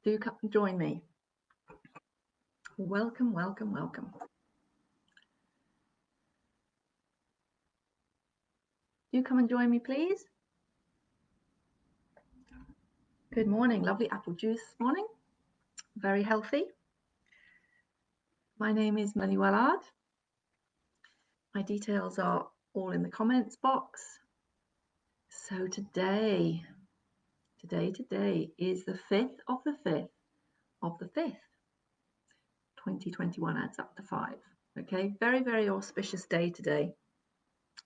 Do come and join me. Welcome, welcome, welcome. Do come and join me, please. Good morning. Lovely apple juice this morning. Very healthy. My name is Melanie Wellard. My details are all in the comments box. So today is the 5th of the 5th of the 5th. 2021 adds up to 5. Okay, very, very auspicious day today.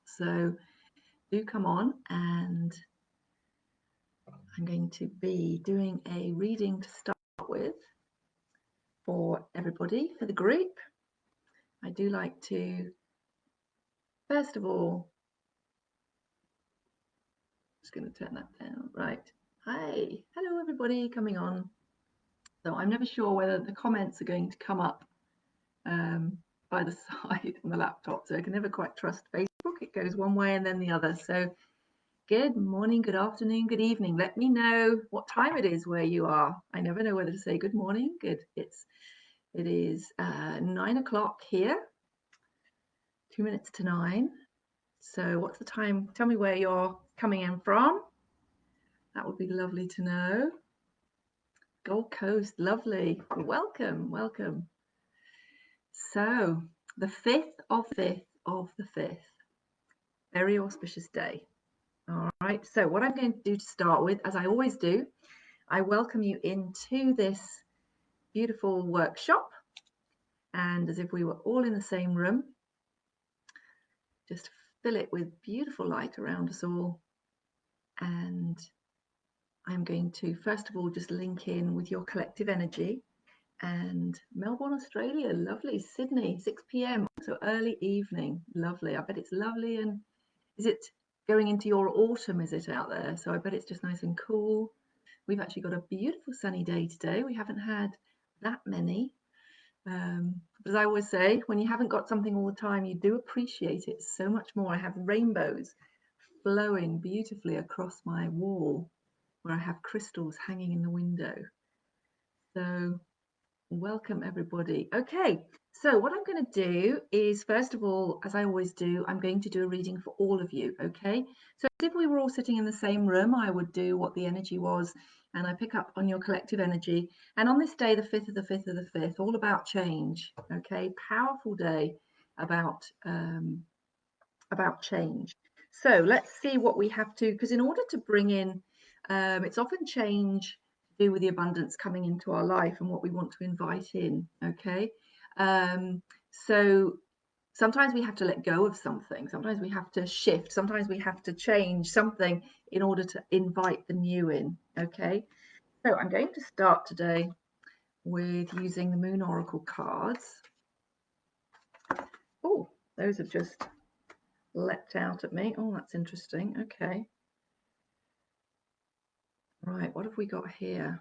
So do come on, and I'm going to be doing a reading to start with for everybody, for the group. I do like to, first of all, just going to turn that down. Right. Hi. Hello, everybody coming on. So I'm never sure whether the comments are going to come up by the side on the laptop. So I can never quite trust Facebook. It goes one way and then the other. So good morning, good afternoon, good evening. Let me know what time it is where you are. I never know whether to say good morning. Good. It is 9 o'clock here. 2 minutes to 9. So what's the time? Tell me where you're coming in from. That would be lovely to know. Gold Coast, lovely. Welcome, welcome. So the 5th of 5th of the 5th. Very auspicious day. All right. So what I'm going to do to start with, as I always do, I welcome you into this beautiful workshop. And as if we were all in the same room, just fill it with beautiful light around us all. And I'm going to, first of all, just link in with your collective energy. And Melbourne, Australia, lovely. Sydney, 6 p.m, so early evening, lovely. I bet it's lovely. And is it going into your autumn, is it, out there? So I bet it's just nice and cool. We've actually got a beautiful sunny day today. We haven't had that many. But as I always say, when you haven't got something all the time, you do appreciate it so much more. I have rainbows flowing beautifully across my wall where I have crystals hanging in the window. So welcome, everybody. Okay, so what I'm going to do is, first of all, as I always do, I'm going to do a reading for all of you. Okay, so if we were all sitting in the same room, I would do what the energy was, and I pick up on your collective energy. And on this day, the 5th of the 5th of the 5th, all about change. Okay, powerful day about change. So let's see what we have to, because in order to bring in, it's often change to do with the abundance coming into our life and what we want to invite in. Okay, so sometimes we have to let go of something, sometimes we have to shift, sometimes we have to change something in order to invite the new in. Okay, so I'm going to start today with using the Moon Oracle cards. Oh, those have just leapt out at me. Oh, that's interesting. Okay. Right, what have we got here?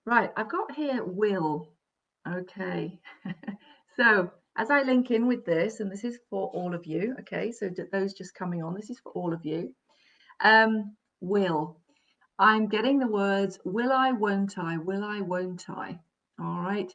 Right, I've got here will. Okay. So as I link in with this, and this is for all of you, okay, so those just coming on, this is for all of you. Will. I'm getting the words will I, won't I, will I, won't I. All right.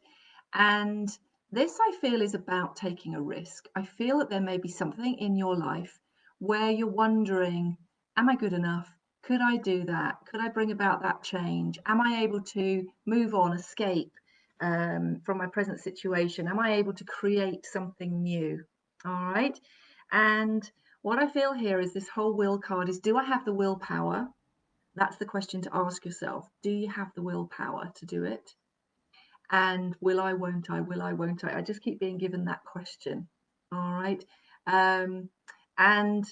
And this, I feel, is about taking a risk. I feel that there may be something in your life where you're wondering, am I good enough? Could I do that? Could I bring about that change? Am I able to move on, escape from my present situation? Am I able to create something new? All right. And what I feel here is this whole will card is, do I have the willpower? That's the question to ask yourself. Do you have the willpower to do it? And will I, won't I, will I, won't I? I just keep being given that question. All right. And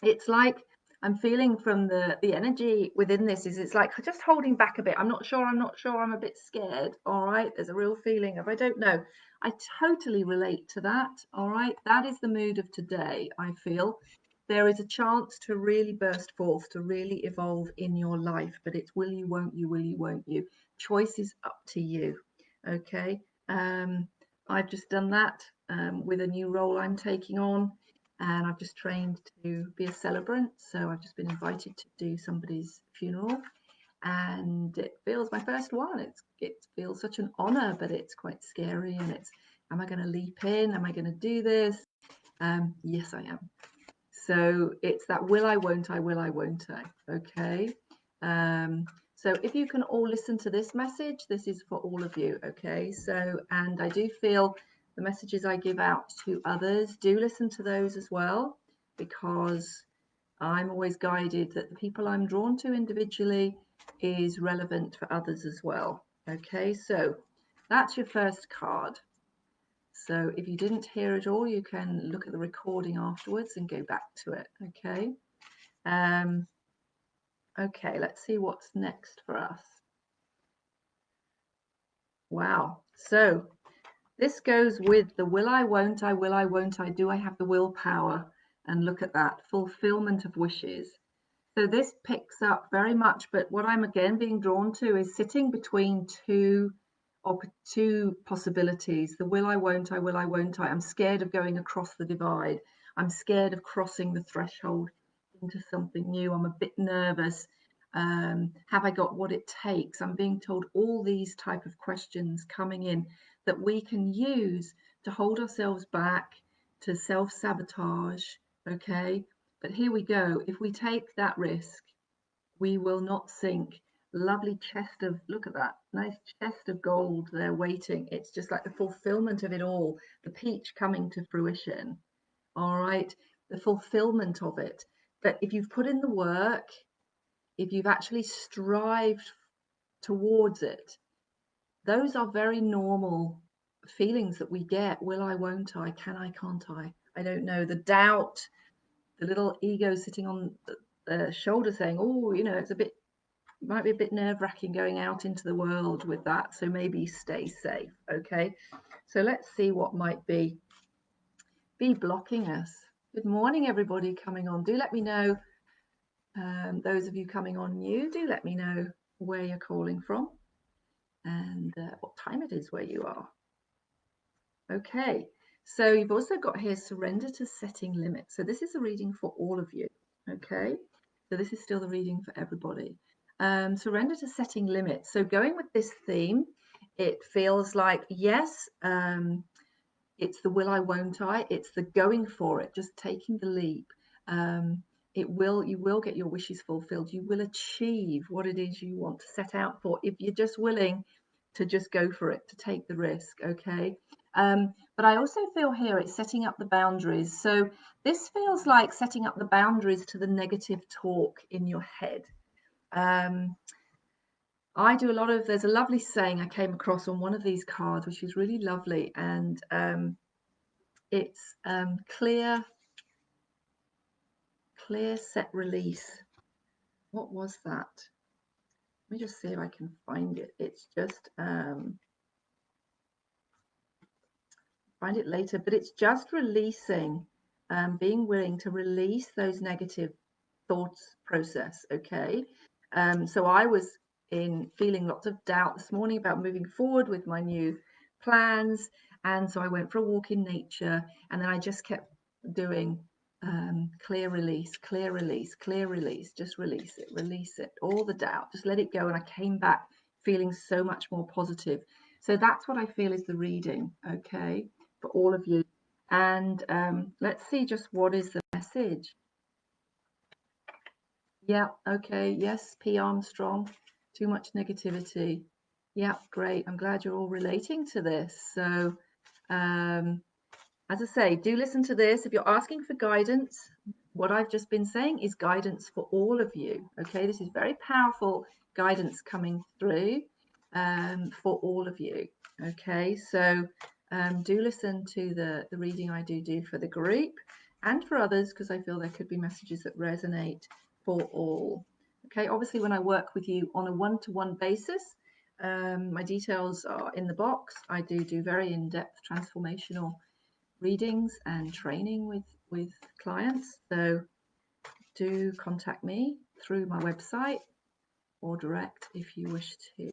it's like I'm feeling from the energy within this is it's like just holding back a bit. I'm not sure, I'm a bit scared. All right. There's a real feeling of I don't know. I totally relate to that. All right. That is the mood of today, I feel. There is a chance to really burst forth, to really evolve in your life, but it's will you, won't you, will you, won't you. Choice is up to you. Okay. I've just done that with a new role I'm taking on, and I've just trained to be a celebrant. So I've just been invited to do somebody's funeral, and it feels my first one. It feels such an honor, but it's quite scary, and it's, am I going to leap in? Am I going to do this? Yes, I am. So it's that will I, won't I, will I, won't I. Okay. So if you can all listen to this message, this is for all of you. Okay. So, and I do feel the messages I give out to others, do listen to those as well, because I'm always guided that the people I'm drawn to individually is relevant for others as well. Okay, so that's your first card. So if you didn't hear it all, you can look at the recording afterwards and go back to it. Okay. Okay, let's see what's next for us. Wow. So this goes with the will I, won't I, will I, won't I, do I have the willpower? And look at that, fulfillment of wishes. So this picks up very much, but what I'm again being drawn to is sitting between two possibilities. The will I, won't I, will I, won't I. I'm scared of going across the divide. I'm scared of crossing the threshold into something new. I'm a bit nervous. Have I got what it takes? I'm being told all these type of questions coming in that we can use to hold ourselves back, to self-sabotage, okay? But here we go. If we take that risk, we will not sink. Lovely chest of, look at that, nice chest of gold there waiting. It's just like the fulfillment of it all, the peach coming to fruition. All right, the fulfillment of it. But if you've put in the work, if you've actually strived towards it, those are very normal feelings that we get. Will I, won't I, can I, can't I don't know. The doubt, the little ego sitting on the shoulder saying, oh, you know, it's a bit, might be a bit nerve-wracking going out into the world with that, so maybe stay safe. Okay, so let's see what might be blocking us. Good morning, everybody coming on. Do let me know, those of you coming on new, do let me know where you're calling from and what time it is where you are. Okay, so you've also got here surrender to setting limits. So this is a reading for all of you. Okay, so this is still the reading for everybody. Surrender to setting limits. So going with this theme, it feels like, yes, it's the will I, won't I, it's the going for it, just taking the leap. You will get your wishes fulfilled. You will achieve what it is you want to set out for if you're just willing to just go for it, to take the risk. Okay. But I also feel here it's setting up the boundaries. So this feels like setting up the boundaries to the negative talk in your head. I do a lot of, there's a lovely saying I came across on one of these cards, which is really lovely. And it's clear, set, release. What was that? Let me just see if I can find it. It's just, find it later, but it's just releasing, being willing to release those negative thoughts process. Okay. So I was feeling lots of doubt this morning about moving forward with my new plans. And so I went for a walk in nature, and then I just kept doing clear release, clear release, clear release, just release it, all the doubt, just let it go. And I came back feeling so much more positive. So that's what I feel is the reading, okay, for all of you. And let's see just what is the message. Yeah, okay, yes, P. Armstrong, too much negativity. Yeah, great. I'm glad you're all relating to this. So as I say, do listen to this. If you're asking for guidance, what I've just been saying is guidance for all of you. Okay, this is very powerful guidance coming through for all of you. Okay, so do listen to the reading I do for the group and for others, because I feel there could be messages that resonate for all. Okay, obviously when I work with you on a one-to-one basis, my details are in the box. I do very in-depth transformational readings and training with clients, so do contact me through my website or direct if you wish to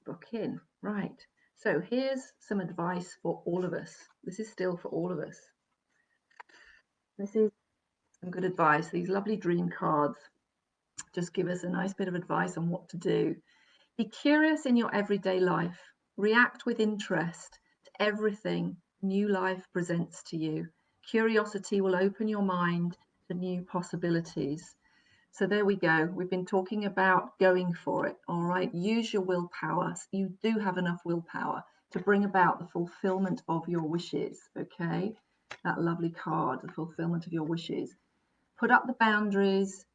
book in. Right, so here's some advice for all of us. This is still for all of us. This is some good advice, these lovely dream cards. just give us a nice bit of advice on what to do. Be curious in your everyday life. React with interest to everything new life presents to you. Curiosity will open your mind to new possibilities. So there we go. We've been talking about going for it. All right. Use your willpower. You do have enough willpower to bring about the fulfillment of your wishes. Okay. That lovely card, the fulfillment of your wishes. Put up the boundaries.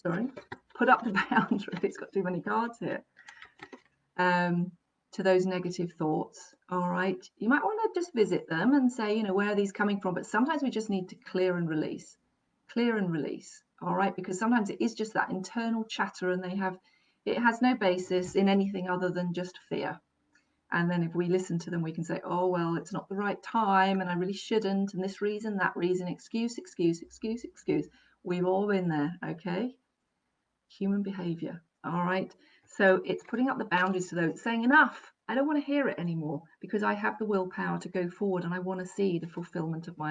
Sorry. Put up the boundaries. It's got too many cards here. To those negative thoughts. All right. You might want to just visit them and say, where are these coming from? But sometimes we just need to clear and release. Clear and release. All right, because sometimes it is just that internal chatter, and it has no basis in anything other than just fear. And then if we listen to them, we can say, oh, well, it's not the right time, and I really shouldn't, and this reason, that reason, excuse. We've all been there, okay? Human behavior, all right? So it's putting up the boundaries to those, saying enough. I don't want to hear it anymore because I have the willpower to go forward, and I want to see the fulfillment of my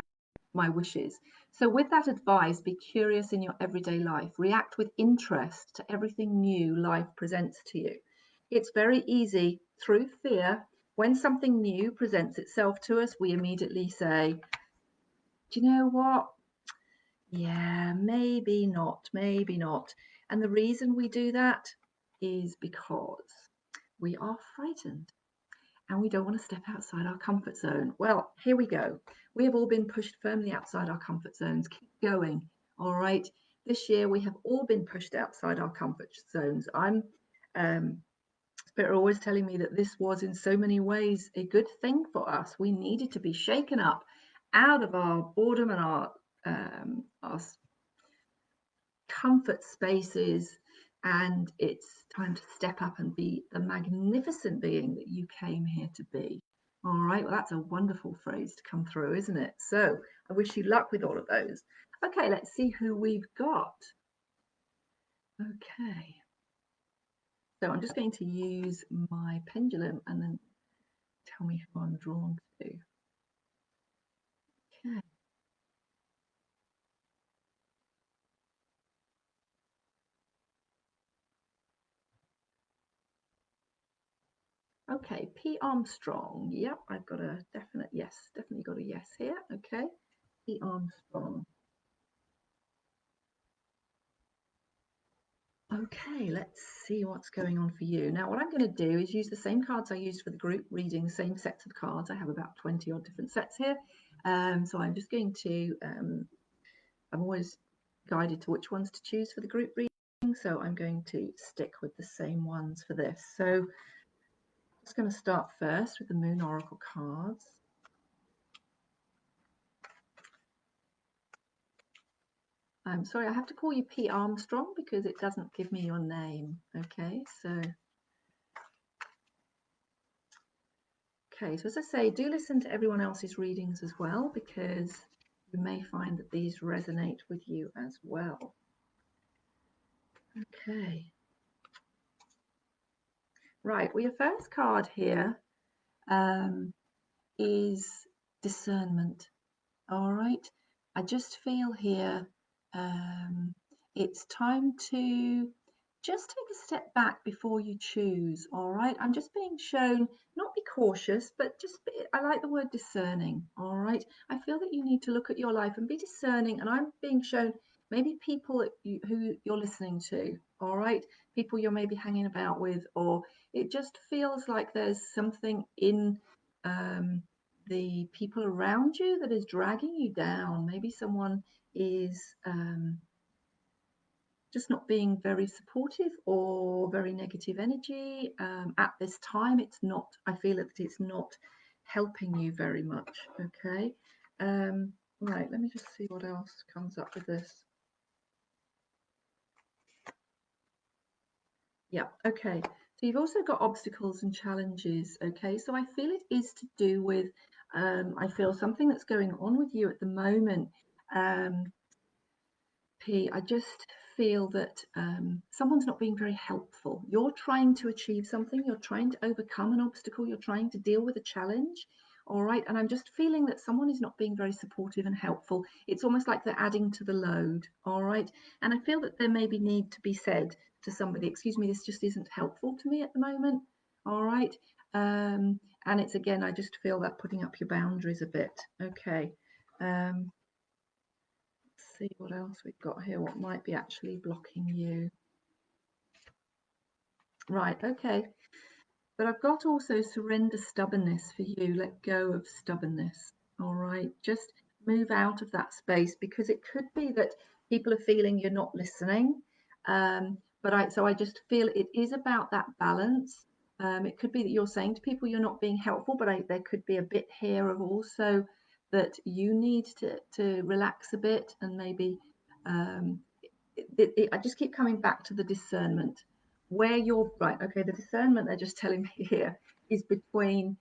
wishes. So with that advice, be curious in your everyday life. React with interest to everything new life presents to you. It's very easy through fear. When something new presents itself to us, we immediately say, do you know what? Yeah, maybe not. And the reason we do that is because we are frightened. And we don't want to step outside our comfort zone. Well, here we go. We have all been pushed firmly outside our comfort zones. Keep going. All right. This year we have all been pushed outside our comfort zones. Spirit are always telling me that this was in so many ways a good thing for us. We needed to be shaken up out of our boredom and our comfort spaces, and it's time to step up and be the magnificent being that you came here to be. All right, well, that's a wonderful phrase to come through, isn't it? So I wish you luck with all of those. Okay, let's see who we've got. Okay, so I'm just going to use my pendulum and then tell me who I'm drawn to. Okay. Okay, P. Armstrong. Yep, I've got a definite yes. Definitely got a yes here. Okay, P. Armstrong. Okay, let's see what's going on for you. Now, what I'm going to do is use the same cards I used for the group reading, the same sets of cards. I have about 20 odd different sets here. So I'm just going to, I'm always guided to which ones to choose for the group reading. So I'm going to stick with the same ones for this. So I'm just going to start first with the Moon Oracle cards. I'm sorry, I have to call you P. Armstrong because it doesn't give me your name. Okay, so as I say, do listen to everyone else's readings as well, because you may find that these resonate with you as well. Okay. Right, well, your first card here is discernment. All right. I just feel here it's time to just take a step back before you choose. All right. I'm just being shown, not be cautious, but just I like the word discerning. All right. I feel that you need to look at your life and be discerning. And I'm being shown maybe people who you're listening to. All right. People you're maybe hanging about with, or it just feels like there's something in the people around you that is dragging you down. Maybe someone is just not being very supportive or very negative energy. At this time, it's not, I feel that it's not helping you very much. Okay. Right, let me just see what else comes up with this. Yeah, okay. So you've also got obstacles and challenges. Okay, so I feel it is to do with, I feel something that's going on with you at the moment. P, I just feel that someone's not being very helpful. You're trying to achieve something, you're trying to overcome an obstacle, you're trying to deal with a challenge, All right, and I'm just feeling that someone is not being very supportive and helpful. It's almost like they're adding to the load. All right, and I feel that there maybe need to be said to somebody, excuse me, this just isn't helpful to me at the moment. All right, and it's again, I just feel that putting up your boundaries a bit. Okay, let's see what else we've got here. What might be actually blocking you? Right, okay. But I've got also surrender stubbornness for you. Let go of stubbornness. All right. Just move out of that space, because it could be that people are feeling you're not listening. So I just feel it is about that balance. It could be that you're saying to people you're not being helpful, but there could be a bit here of also that you need to relax a bit, and maybe I just keep coming back to the discernment. Where you're right, okay, the discernment they're just telling me here is between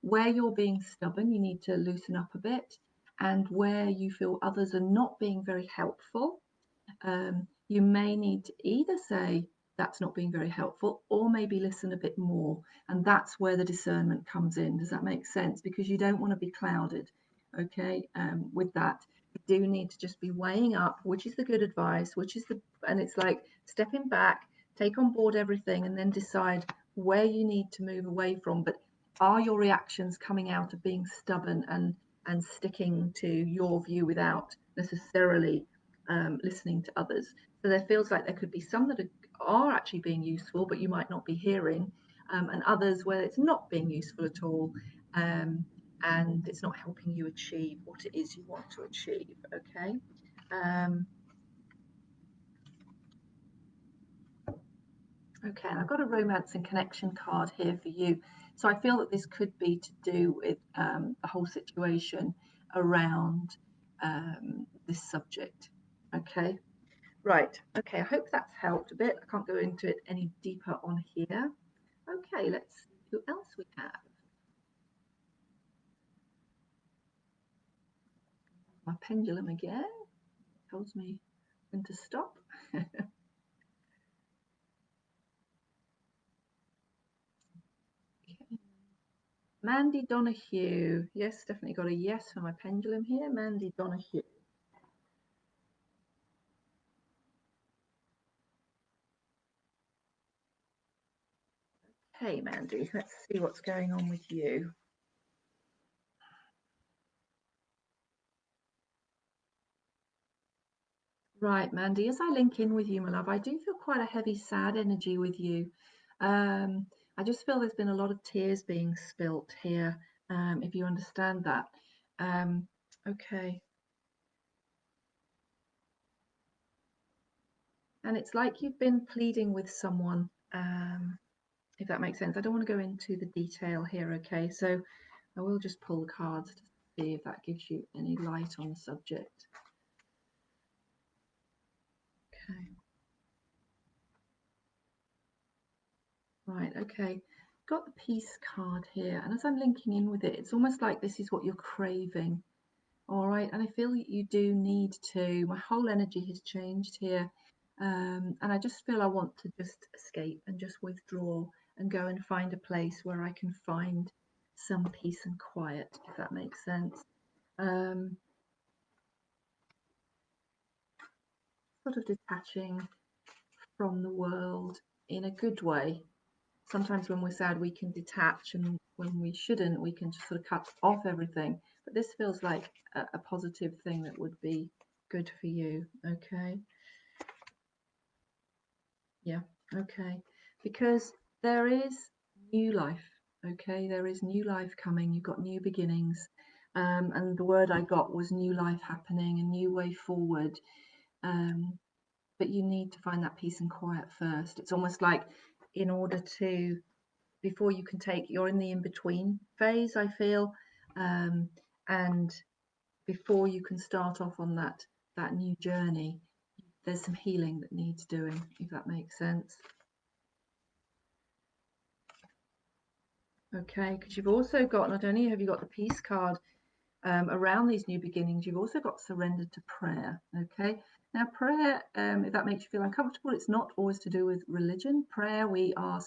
where you're being stubborn, you need to loosen up a bit, and where you feel others are not being very helpful, you may need to either say that's not being very helpful, or maybe listen a bit more. And that's where the discernment comes in. Does that make sense? Because you don't want to be clouded, okay, with that. You do need to just be weighing up which is the good advice, and it's like stepping back, take on board everything, and then decide where you need to move away from. But are your reactions coming out of being stubborn and sticking to your view without necessarily listening to others? So there feels like there could be some that are actually being useful, but you might not be hearing, and others where it's not being useful at all, and it's not helping you achieve what it is you want to achieve. Okay. Okay, and I've got a romance and connection card here for you. So I feel that this could be to do with the whole situation around this subject. Okay. Right, okay, I hope that's helped a bit. I can't go into it any deeper on here. Okay, let's see who else we have. My pendulum again tells me when to stop. Okay. Mandy Donahue. Yes, definitely got a yes for my pendulum here. Mandy Donahue. Hey, Mandy, let's see what's going on with you. Right, Mandy, as I link in with you, my love, I do feel quite a heavy, sad energy with you. I just feel there's been a lot of tears being spilt here, if you understand that. Okay. And it's like you've been pleading with someone, if that makes sense. I don't want to go into the detail here, okay? So I will just pull the cards to see if that gives you any light on the subject. Okay. Right, okay. Got the peace card here, and as I'm linking in with it, it's almost like this is what you're craving. All right, and I feel you do need to. My whole energy has changed here, and I just feel I want to just escape and just withdraw and go and find a place where I can find some peace and quiet, if that makes sense. Sort of detaching from the world in a good way. Sometimes when we're sad, we can detach, and when we shouldn't, we can just sort of cut off everything. But this feels like a positive thing that would be good for you. Okay. Yeah. Okay. Because there is new life. Okay. There is new life coming. You've got new beginnings. And the word I got was new life happening, a new way forward. But you need to find that peace and quiet first. It's almost like in order to before you can take, you're in the in-between phase, I feel, and before you can start off on that new journey, there's some healing that needs doing, if that makes sense. Okay, because you've also got, not only have you got the peace card around these new beginnings, you've also got surrender to prayer. Okay, now prayer, if that makes you feel uncomfortable, it's not always to do with religion. Prayer, we are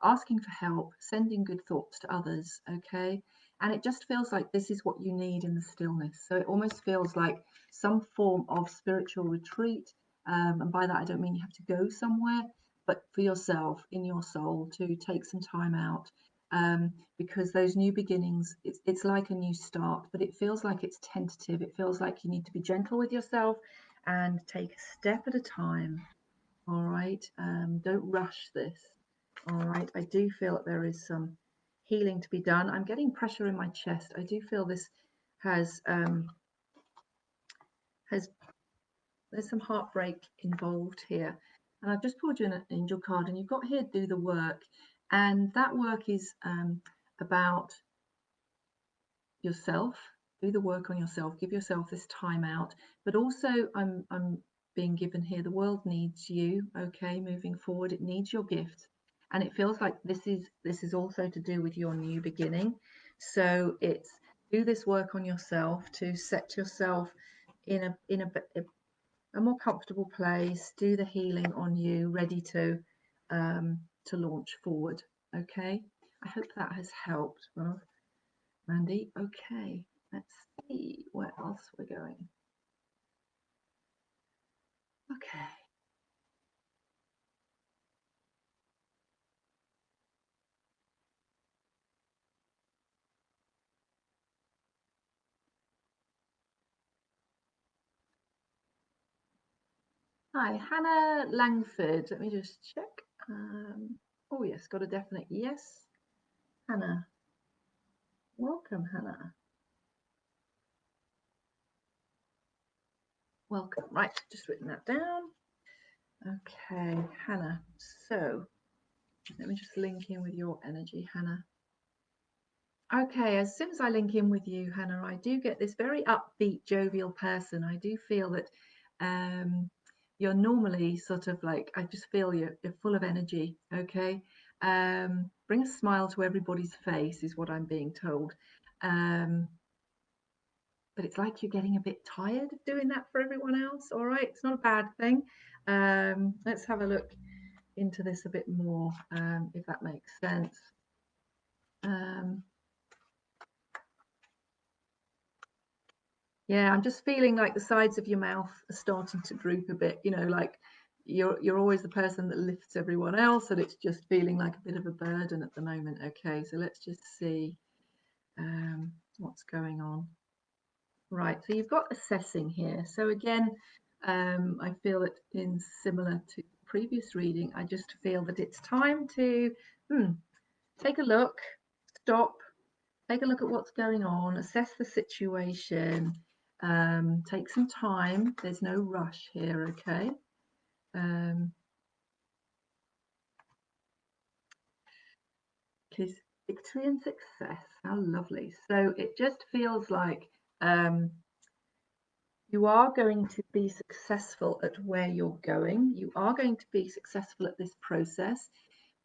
asking for help, sending good thoughts to others. Okay, And it just feels like this is what you need in the stillness. So it almost feels like some form of spiritual retreat. And by that, I don't mean you have to go somewhere, but for yourself, in your soul, to take some time out. Because those new beginnings, it's like a new start, but it feels like it's tentative. It feels like you need to be gentle with yourself and take a step at a time. All right, don't rush this. All right, I do feel that there is some healing to be done. I'm getting pressure in my chest. I do feel this has there's some heartbreak involved here. And I've just pulled you an angel card, and you've got here do the work, and that work is about yourself. Do the work on yourself. Give yourself this time out. But also, I'm being given here, the world needs you. Okay, moving forward, it needs your gift, and it feels like this is also to do with your new beginning. So it's do this work on yourself to set yourself in a more comfortable place. Do the healing on you, ready to launch forward. Okay, I hope that has helped. Well, Mandy. Okay, let's see where else we're going. Okay. Hi, Hannah Langford. Let me just check. Oh yes, got a definite yes. Hannah. Welcome, Hannah. Welcome. Right, just written that down. Okay, Hannah. So let me just link in with your energy, Hannah. Okay, as soon as I link in with you, Hannah, I do get this very upbeat, jovial person. I do feel that you're normally sort of like, I just feel you're full of energy. Okay, bring a smile to everybody's face is what I'm being told. But it's like you're getting a bit tired of doing that for everyone else. All right, it's not a bad thing. Let's have a look into this a bit more, if that makes sense. Yeah, I'm just feeling like the sides of your mouth are starting to droop a bit, you know, like you're always the person that lifts everyone else, and it's just feeling like a bit of a burden at the moment. Okay, so let's just see what's going on. Right, so you've got assessing here. So again, I feel that in similar to previous reading, I just feel that it's time to take a look, stop, take a look at what's going on, assess the situation, take some time. There's no rush here, okay? Because victory and success, how lovely. So it just feels like you are going to be successful at where you're going. You are going to be successful at this process.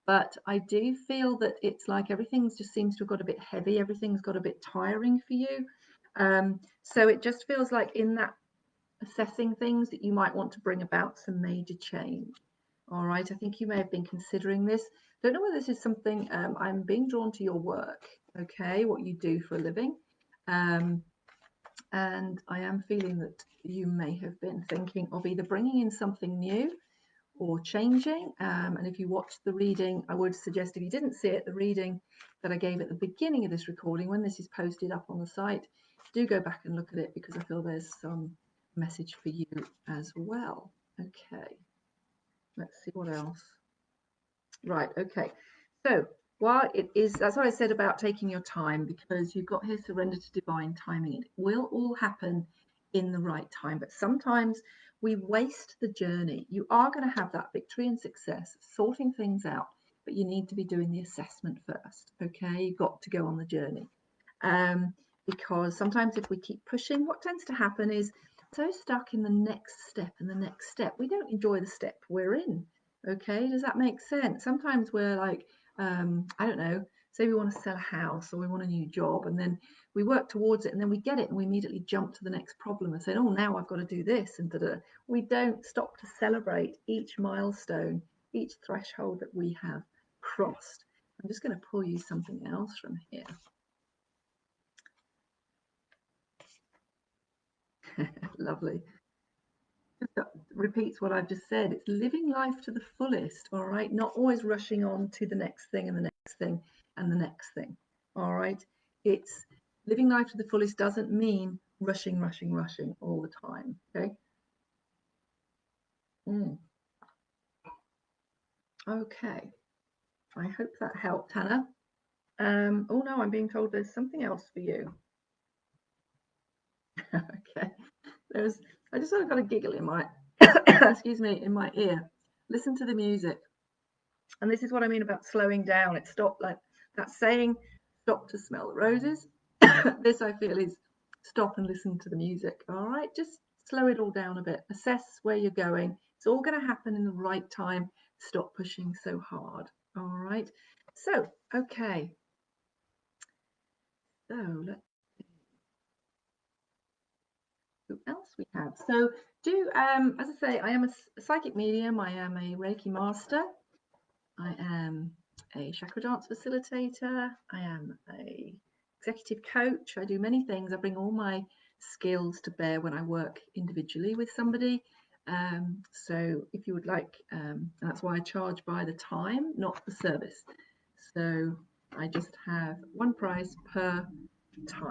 But I do feel that it's like everything just seems to have got a bit heavy. Everything's got a bit tiring for you. So it just feels like in that assessing things that you might want to bring about some major change. All right, I think you may have been considering this. Don't know whether this is something, I'm being drawn to your work, okay, what you do for a living. And I am feeling that you may have been thinking of either bringing in something new or changing. And if you watched the reading, I would suggest, if you didn't see it, the reading that I gave at the beginning of this recording, when this is posted up on the site, do go back and look at it, because I feel there's some message for you as well. Okay, let's see what else. Right, okay. So while it is, that's what I said about taking your time, because you've got here surrender to divine timing. It will all happen in the right time, but sometimes we waste the journey. You are going to have that victory and success, sorting things out, but you need to be doing the assessment first. Okay, you've got to go on the journey. Because sometimes if we keep pushing, what tends to happen is so stuck in the next step and the next step, we don't enjoy the step we're in. Okay, does that make sense? Sometimes we're like, I don't know, say we want to sell a house or we want a new job, and then we work towards it, and then we get it and we immediately jump to the next problem and say, oh, now I've got to do this, and da-da. We don't stop to celebrate each milestone, each threshold that we have crossed. I'm just going to pull you something else from here. Lovely. Just repeats what I've just said. It's living life to the fullest, all right? Not always rushing on to the next thing and the next thing and the next thing, all right? It's living life to the fullest doesn't mean rushing all the time, okay? Okay, I hope that helped, Hannah. Oh no, I'm being told there's something else for you. Okay, I just sort of got a giggle in my, excuse me, in my ear. Listen to the music. And this is what I mean about slowing down. It's stop, like that saying, stop to smell the roses. This I feel is stop and listen to the music. All right, just slow it all down a bit. Assess where you're going. It's all going to happen in the right time. Stop pushing so hard. All right. So, okay. So let's see who else we have. So as I say, I am a psychic medium. I am a Reiki master. I am a chakra dance facilitator. I am a executive coach. I do many things. I bring all my skills to bear when I work individually with somebody. So if you would like, that's why I charge by the time, not the service. So I just have one price per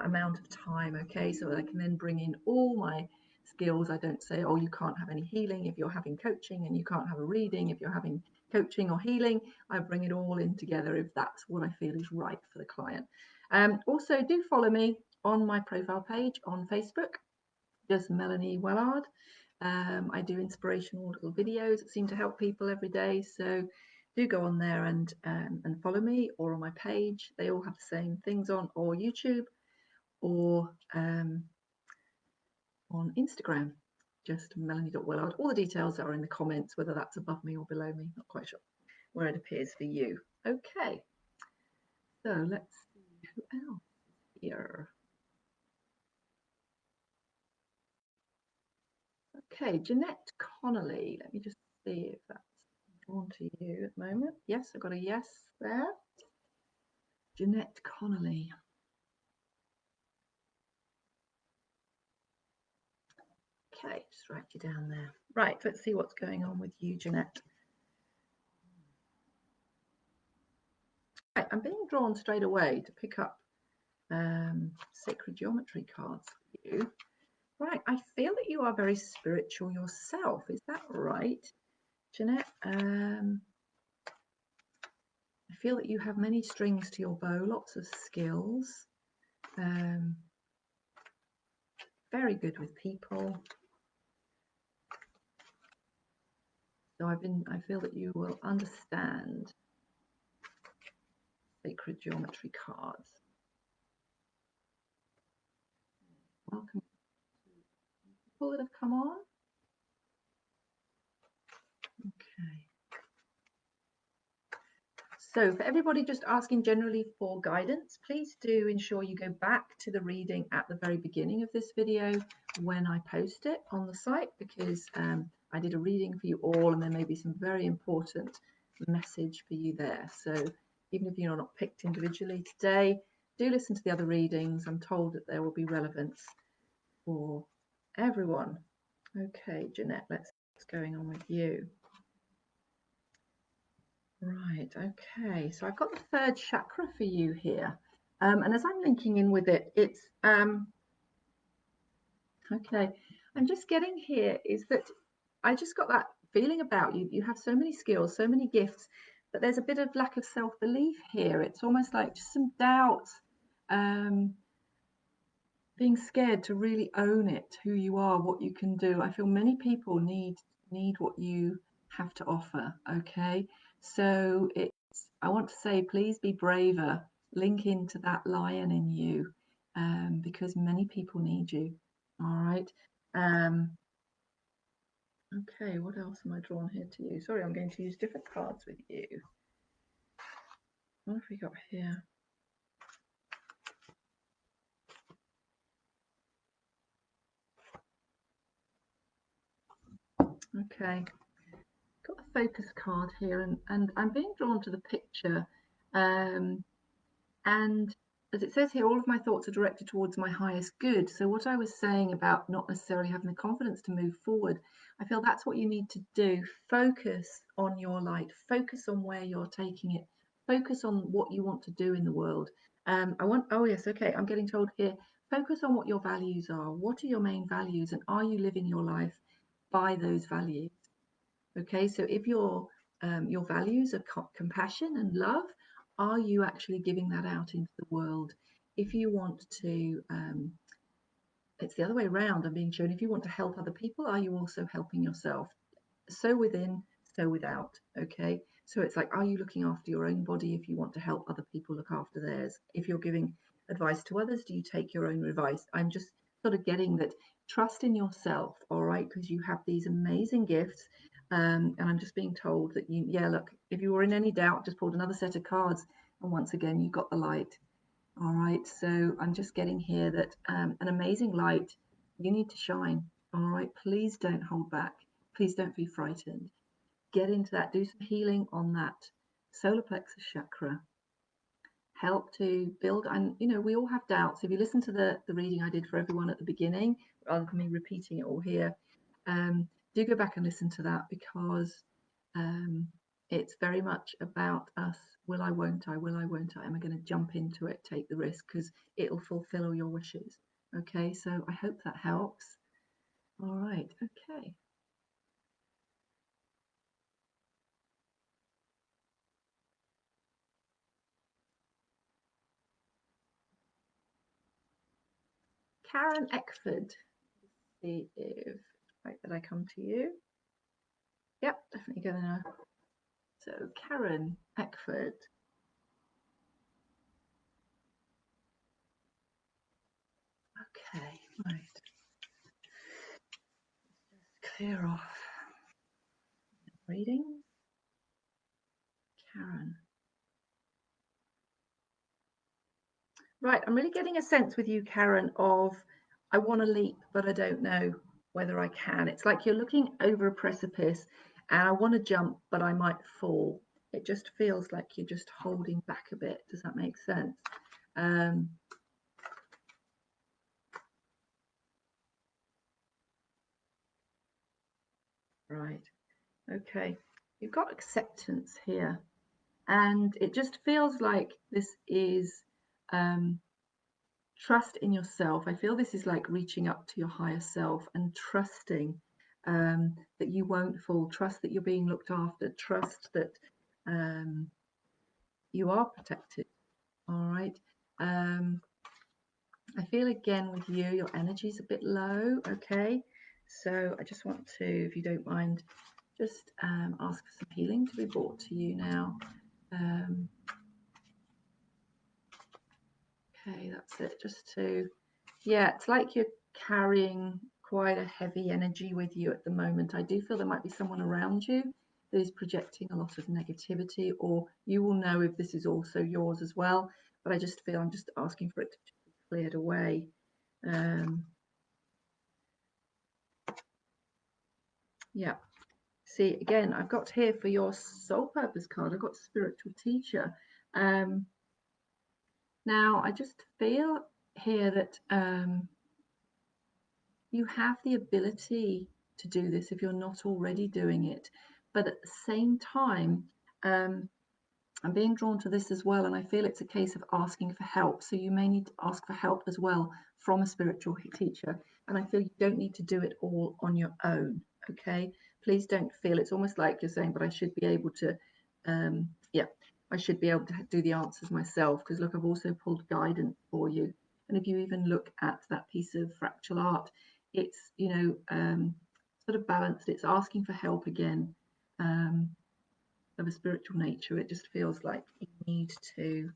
amount of time, okay, so that I can then bring in all my skills. I don't say, oh, you can't have any healing if you're having coaching, and you can't have a reading if you're having coaching or healing. I bring it all in together if that's what I feel is right for the client. Also, do follow me on my profile page on Facebook, just Melanie Wellard. I do inspirational little videos that seem to help people every day, so do go on there and follow me, or on my page. They all have the same things on, or YouTube, or on Instagram, just melanie.wellard. All the details are in the comments, whether that's above me or below me, not quite sure where it appears for you. Okay, so let's see who else is here. Okay, Jeanette Connolly. Let me just see if that's drawn to you at the moment. Yes, I've got a yes there. Jeanette Connolly. Okay, just write you down there. Right, let's see what's going on with you, Jeanette. Right, I'm being drawn straight away to pick up sacred geometry cards for you. Right, I feel that you are very spiritual yourself. Is that right, Jeanette? I feel that you have many strings to your bow, lots of skills. Very good with people. So I feel that you will understand sacred geometry cards. Welcome to people that have come on. Okay. So for everybody just asking generally for guidance, please do ensure you go back to the reading at the very beginning of this video when I post it on the site, because I did a reading for you all, and there may be some very important message for you there. So even if you're not picked individually today, do listen to the other readings. I'm told that there will be relevance for everyone. Okay, Jeanette, let's see what's going on with you. Right, okay, so I've got the third chakra for you here. And as I'm linking in with it, it's, okay, I'm just getting here is that I just got that feeling about you. You have so many skills, so many gifts, but there's a bit of lack of self-belief here. It's almost like just some doubts, being scared to really own it, who you are, what you can do. I feel many people need what you have to offer, okay? So I want to say, please be braver. Link into that lion in you, because many people need you. All right. Okay, what else am I drawn here to you? Sorry, I'm going to use different cards with you. What have we got here? Okay, got a focus card here, and I'm being drawn to the picture, and as it says here, all of my thoughts are directed towards my highest good. So what I was saying about not necessarily having the confidence to move forward, I feel that's what you need to do. Focus on your light, focus on where you're taking it, focus on what you want to do in the world. Oh yes, okay, I'm getting told here, focus on what your values are. What are your main values, and are you living your life by those values? Okay, so if your values are compassion and love, are you actually giving that out into the world? If you want to, it's the other way around. I'm being shown. If you want to help other people, are you also helping yourself? So within, so without. Okay, so it's like, are you looking after your own body? If you want to help other people look after theirs, if you're giving advice to others, do you take your own advice? I'm just sort of getting that, trust in yourself, all right, because you have these amazing gifts. And I'm just being told that yeah, look, if you were in any doubt, just pulled another set of cards, and once again you got the light. All right, so I'm just getting here that an amazing light, you need to shine. All right, please don't hold back. Please don't be frightened. Get into that, do some healing on that solar plexus chakra. Help to build, and we all have doubts. If you listen to the reading I did for everyone at the beginning, rather than me repeating it all here, do go back and listen to that, because it's very much about us. Will I, won't I? Will I, won't I? Am I going to jump into it, take the risk, because it'll fulfill all your wishes? Okay, so I hope that helps. All right, okay. Karen Eckford. See if right that I come to you. Yep, definitely gonna. So Karen Eckford. Okay, right. Clear off. Reading. Karen. Right, I'm really getting a sense with you, Karen, of I want to leap, but I don't know whether I can. It's like you're looking over a precipice and I want to jump, but I might fall. It just feels like you're just holding back a bit. Does that make sense? Right. Okay. You've got acceptance here. And it just feels like this is trust in yourself. I feel this is like reaching up to your higher self and trusting that you won't fall, trust that you're being looked after, trust that you are protected. All right. I feel again with you, your energy is a bit low. Okay. So I just want to, if you don't mind, just ask for some healing to be brought to you now. Okay, that's it. Just to, yeah, it's like you're carrying quite a heavy energy with you at the moment. I do feel there might be someone around you that is projecting a lot of negativity, or you will know if this is also yours as well. But I just feel I'm just asking for it to be cleared away. Yeah. See, again, I've got here for your soul purpose card, I've got spiritual teacher. Now, I just feel here that you have the ability to do this if you're not already doing it. But at the same time, I'm being drawn to this as well, and I feel it's a case of asking for help. So you may need to ask for help as well from a spiritual teacher. And I feel you don't need to do it all on your own. Okay, please don't feel it's almost like you're saying, but I should be able to, yeah, I should be able to do the answers myself. Because look, I've also pulled guidance for you. And if you even look at that piece of fractal art, it's, sort of balanced. It's asking for help again. Of a spiritual nature, it just feels like you need to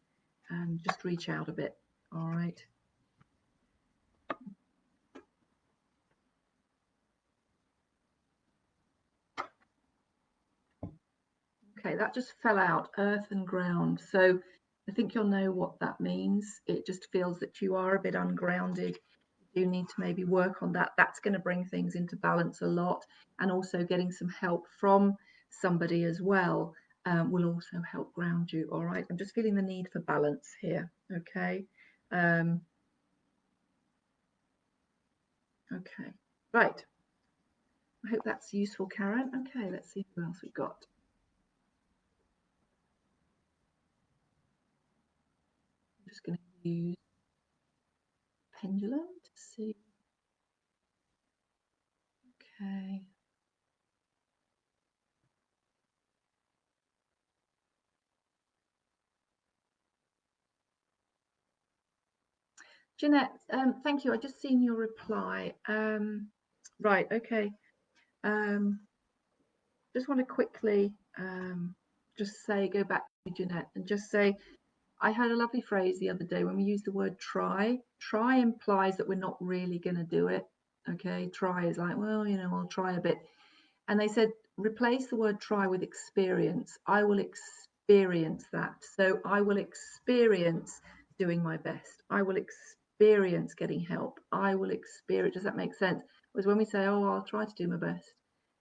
just reach out a bit. All right. Okay, that just fell out, earth and ground. So I think you'll know what that means. It just feels that you are a bit ungrounded. You need to maybe work on that. That's going to bring things into balance a lot. And also getting some help from somebody as well will also help ground you. All right. I'm just feeling the need for balance here. Okay. Okay, right. I hope that's useful, Karen. Okay, let's see who else we've got. I'm just going to use pendulum to see. Okay. Jeanette, thank you. I just seen your reply. Right, okay. Just want to quickly just say, go back to Jeanette and just say, I had a lovely phrase the other day when we use the word try. Try implies that we're not really going to do it. Okay, try is like, well, you know, I'll try a bit. And they said, replace the word try with experience. I will experience that. So I will experience doing my best. I will experience getting help. I will experience, does that make sense? Whereas when we say, oh, I'll try to do my best,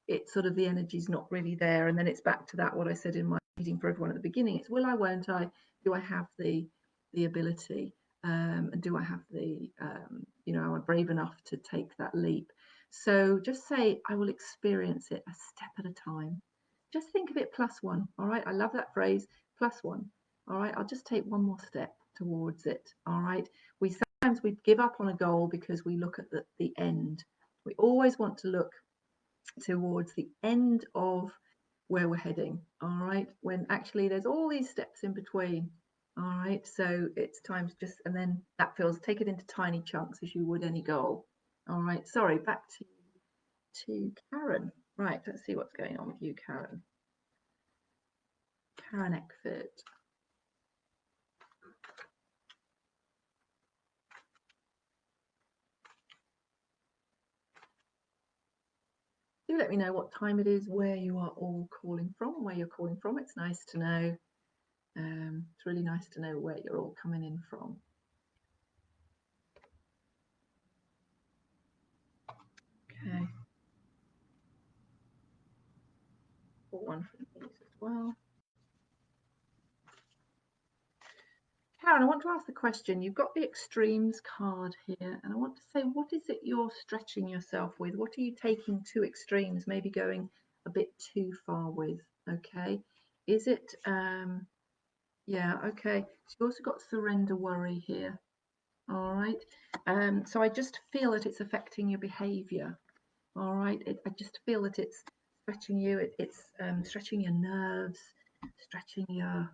it's sort of the energy's not really there. And then it's back to that, what I said in my meeting for everyone at the beginning. It's will I, won't I? Do I have the ability? And do I have the, you know, am I brave enough to take that leap? So just say, I will experience it a step at a time. Just think of it plus one. All right. I love that phrase, plus one. All right. I'll just take one more step towards it. All right. Sometimes we give up on a goal because we look at the end. We always want to look towards the end of where we're heading. All right. When actually there's all these steps in between. All right. So it's time to just, and then that feels, take it into tiny chunks as you would any goal. All right, sorry, back to Karen. Right, let's see what's going on with you, Karen. Karen Eckford. Do let me know what time it is, where you are all calling from, where you're calling from. It's nice to know. It's really nice to know where you're all coming in from. Okay. Got one from these as well. Karen, I want to ask the question. You've got the extremes card here, and I want to say, what is it you're stretching yourself with? What are you taking to extremes, maybe going a bit too far with? Okay. Is it, yeah, okay. So you've also got surrender worry here. All right. So I just feel that it's affecting your behavior. All right. I just feel that it's stretching you. It's stretching your nerves, stretching your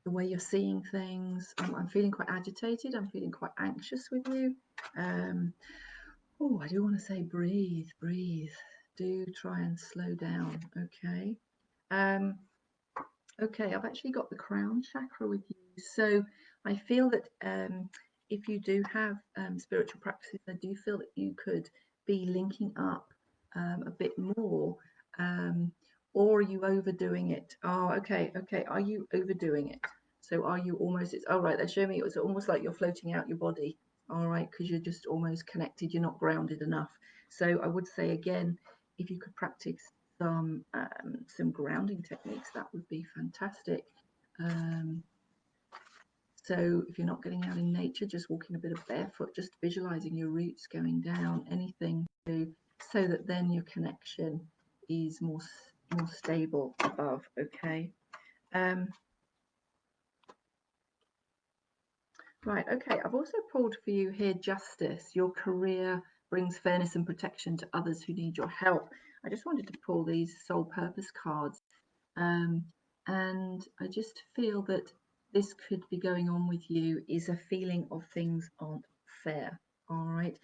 the way you're seeing things. I'm feeling quite agitated. I'm feeling quite anxious with you. Oh, I do want to say breathe, breathe. Do try and slow down. Okay. Okay, I've actually got the crown chakra with you. So I feel that if you do have spiritual practices, I do feel that you could be linking up a bit more. Or are you overdoing it? Oh, okay, okay. Are you overdoing it? So are you almost, it's all right, they're showing me it was almost like you're floating out your body. All right, because you're just almost connected, you're not grounded enough. So I would say again, if you could practice some grounding techniques, that would be fantastic. So if you're not getting out in nature, just walking a bit of barefoot, just visualizing your roots going down, anything to, so that then your connection is more stable above. Okay. Right, okay. I've also pulled for you here justice. Your career brings fairness and protection to others who need your help. I just wanted to pull these soul purpose cards. And I just feel that this could be going on with you is a feeling of things aren't fair. All right.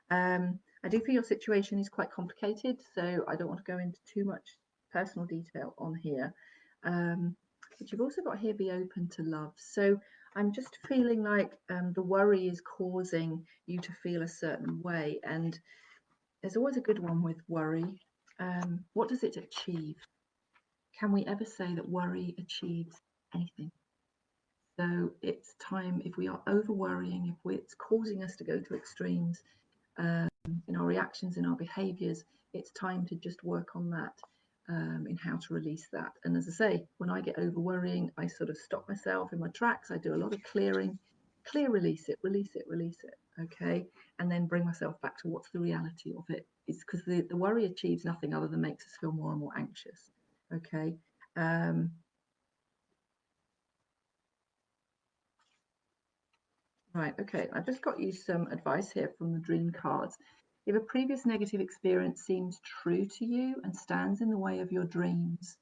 I do feel your situation is quite complicated, so I don't want to go into too much personal detail on here. But you've also got here be open to love. So I'm just feeling like the worry is causing you to feel a certain way. And there's always a good one with worry. What does it achieve? Can we ever say that worry achieves anything? So it's time, if we are over worrying, if it's causing us to go to extremes in our reactions, in our behaviors, it's time to just work on that, in how to release that. And as I say, when I get over worrying, I sort of stop myself in my tracks. I do a lot of clearing clear, release it, release it, release it. Okay, and then bring myself back to what's the reality of it. It's because the worry achieves nothing other than makes us feel more and more anxious. Okay. Right, okay, I've just got you some advice here from the dream cards. If a previous negative experience seems true to you and stands in the way of your dreams,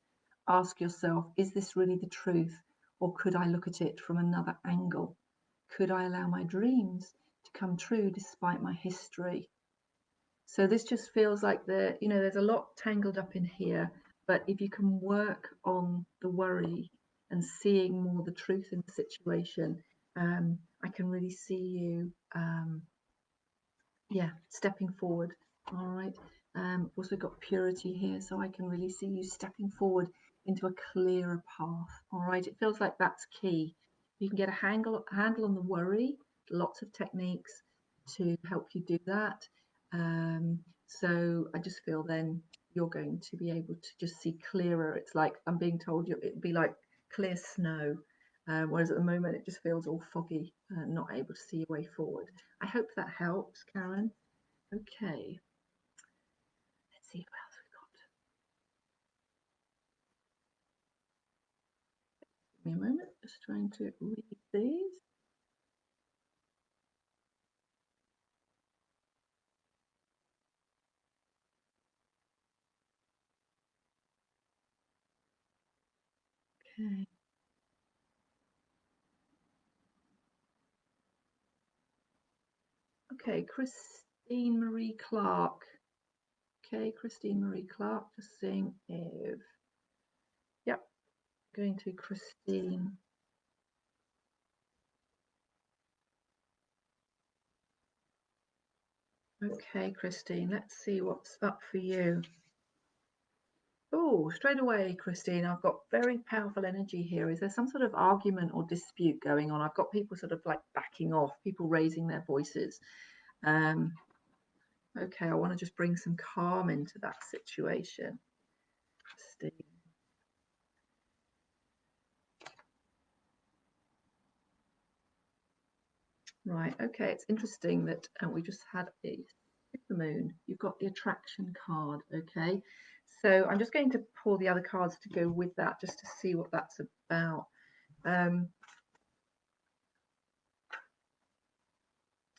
ask yourself, is this really the truth, or could I look at it from another angle? Could I allow my dreams to come true despite my history? So this just feels like there's a lot tangled up in here, but if you can work on the worry and seeing more the truth in the situation, I can really see you, stepping forward. All right. Also got purity here, so I can really see you stepping forward into a clearer path. All right. It feels like that's key. You can get a handle on the worry. Lots of techniques to help you do that. So I just feel then you're going to be able to just see clearer. It's like I'm being told it'd be like clear snow. Whereas at the moment it just feels all foggy, not able to see your way forward. I hope that helps, Karen. Okay, let's see what else we've got. Give me a moment, just trying to read these. Okay. Okay, Christine Marie Clark. Okay, Christine Marie Clark, just seeing if, yep, going to Christine. Okay, Christine, let's see what's up for you. Oh, straight away, Christine, I've got very powerful energy here. Is there some sort of argument or dispute going on? I've got people sort of like backing off, people raising their voices. Okay, I want to just bring some calm into that situation. Christine. Right, okay, it's interesting that we just had a supermoon. You've got the attraction card, okay? So I'm just going to pull the other cards to go with that just to see what that's about.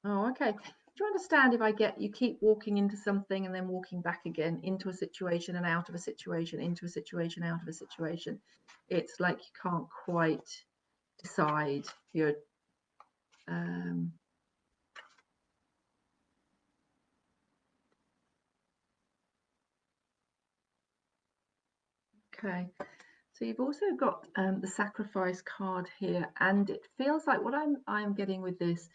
Oh, okay. Do you understand if you keep walking into something and then walking back again into a situation and out of a situation, into a situation, out of a situation? It's like you can't quite decide. You're okay. So you've also got the sacrifice card here, and it feels like what I'm getting with this